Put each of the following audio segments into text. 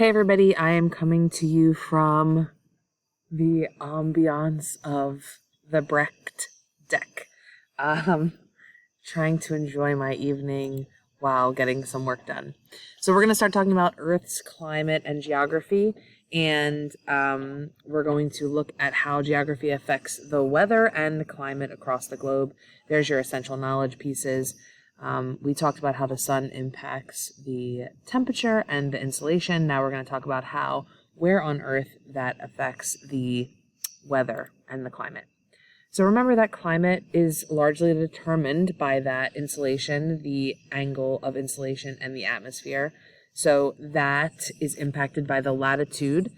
Hey everybody, I am coming to you from the ambiance of the Brecht deck. Trying to enjoy my evening while getting some work done. So we're going to start talking about Earth's climate and geography, and we're going to look at how geography affects the weather and climate across the globe. There's your essential knowledge pieces. We talked about how the sun impacts the temperature and the insolation. Now we're going to talk about where on Earth that affects the weather and the climate. So remember that climate is largely determined by that insolation, the angle of insolation, and the atmosphere. So that is impacted by the latitude.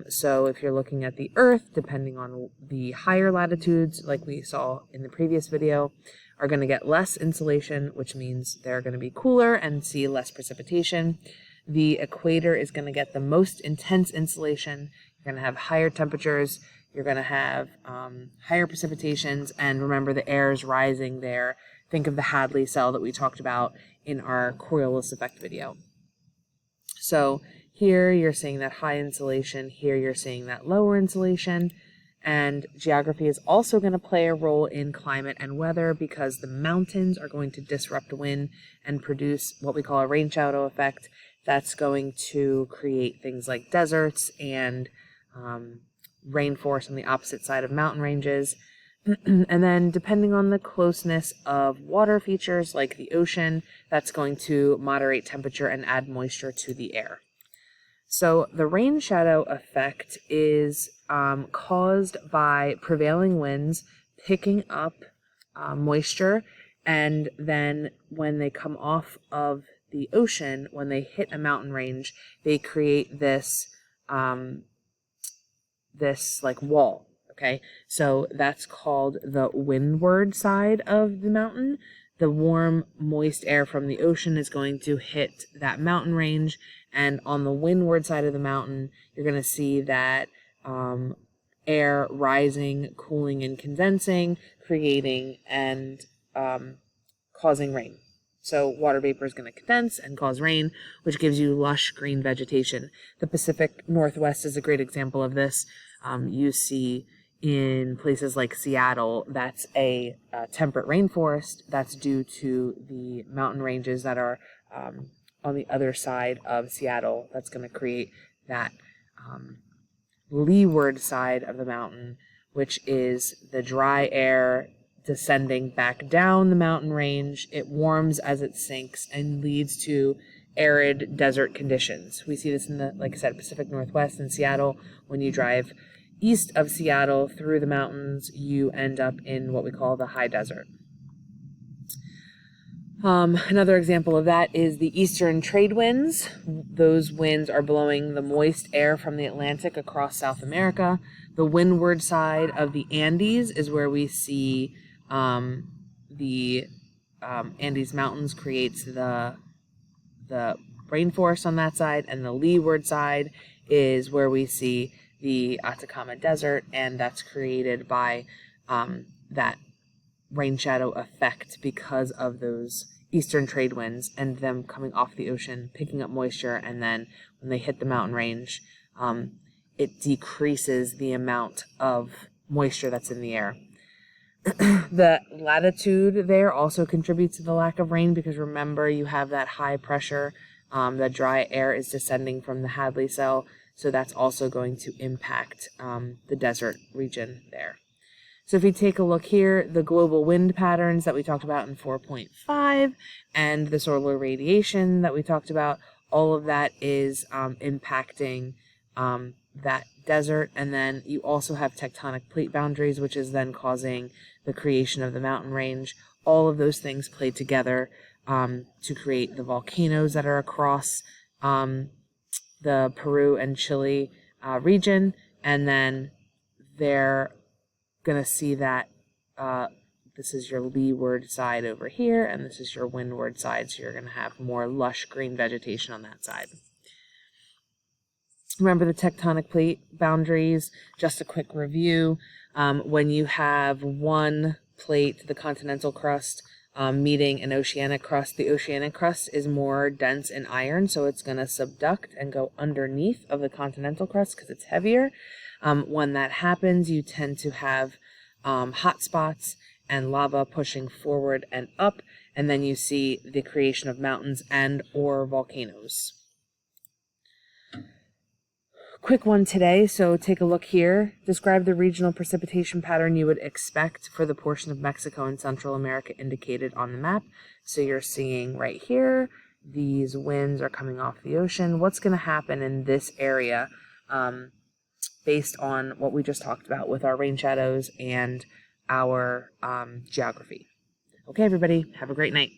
So if you're looking at the Earth, depending on the higher latitudes, like we saw in the previous video, are going to get less insolation, which means they're going to be cooler and see less precipitation. The equator is going to get the most intense insolation. You're going to have higher temperatures. You're going to have higher precipitations. And remember, the air is rising there. Think of the Hadley cell that we talked about in our Coriolis effect video. So here you're seeing that high insolation. Here you're seeing that lower insolation. And geography is also going to play a role in climate and weather because the mountains are going to disrupt wind and produce what we call a rain shadow effect. That's going to create things like deserts and rainforest on the opposite side of mountain ranges. And then depending on the closeness of water features like the ocean, that's going to moderate temperature and add moisture to the air. So the rain shadow effect is caused by prevailing winds picking up moisture, and then when they come off of the ocean, when they hit a mountain range, they create this like wall. Okay, so that's called the windward side of the mountain. The warm, moist air from the ocean is going to hit that mountain range, and on the windward side of the mountain, you're going to see that air rising, cooling, and condensing, creating and causing rain. So water vapor is going to condense and cause rain, which gives you lush green vegetation. The Pacific Northwest is a great example of this. You see in places like Seattle, that's a temperate rainforest. That's due to the mountain ranges that are on the other side of Seattle. That's going to create that leeward side of the mountain, which is the dry air descending back down the mountain range. It warms as it sinks and leads to arid desert conditions. We see this in the, like I said, Pacific Northwest and Seattle. When you drive east of Seattle through the mountains, you end up in what we call the high desert. Another example of that is the eastern trade winds. Those winds are blowing the moist air from the Atlantic across South America. The windward side of the Andes is where we see the Andes Mountains creates the rainforest on that side, and the leeward side is where we see the Atacama Desert, and that's created by that rain shadow effect because of those eastern trade winds and them coming off the ocean, picking up moisture, and then when they hit the mountain range, it decreases the amount of moisture that's in the air. The latitude there also contributes to the lack of rain because remember, you have that high pressure, the dry air is descending from the Hadley cell, so that's also going to impact the desert region there. So if you take a look here, the global wind patterns that we talked about in 4.5 and the solar radiation that we talked about, all of that is impacting that desert. And then you also have tectonic plate boundaries, which is then causing the creation of the mountain range. All of those things play together to create the volcanoes that are across the Peru and Chile region. And then they're going to see that this is your leeward side over here, and this is your windward side, so you're going to have more lush green vegetation on that side. Remember the tectonic plate boundaries, just a quick review. When you have one plate, the continental crust, meeting an oceanic crust. The oceanic crust is more dense in iron, so it's going to subduct and go underneath of the continental crust because it's heavier. When that happens, you tend to have hot spots and lava pushing forward and up, and then you see the creation of mountains and or volcanoes. Quick one today, so take a look here. Describe the regional precipitation pattern you would expect for the portion of Mexico and Central America indicated on the map. So you're seeing right here, these winds are coming off the ocean. What's going to happen in this area based on what we just talked about with our rain shadows and our geography? Okay, everybody, have a great night.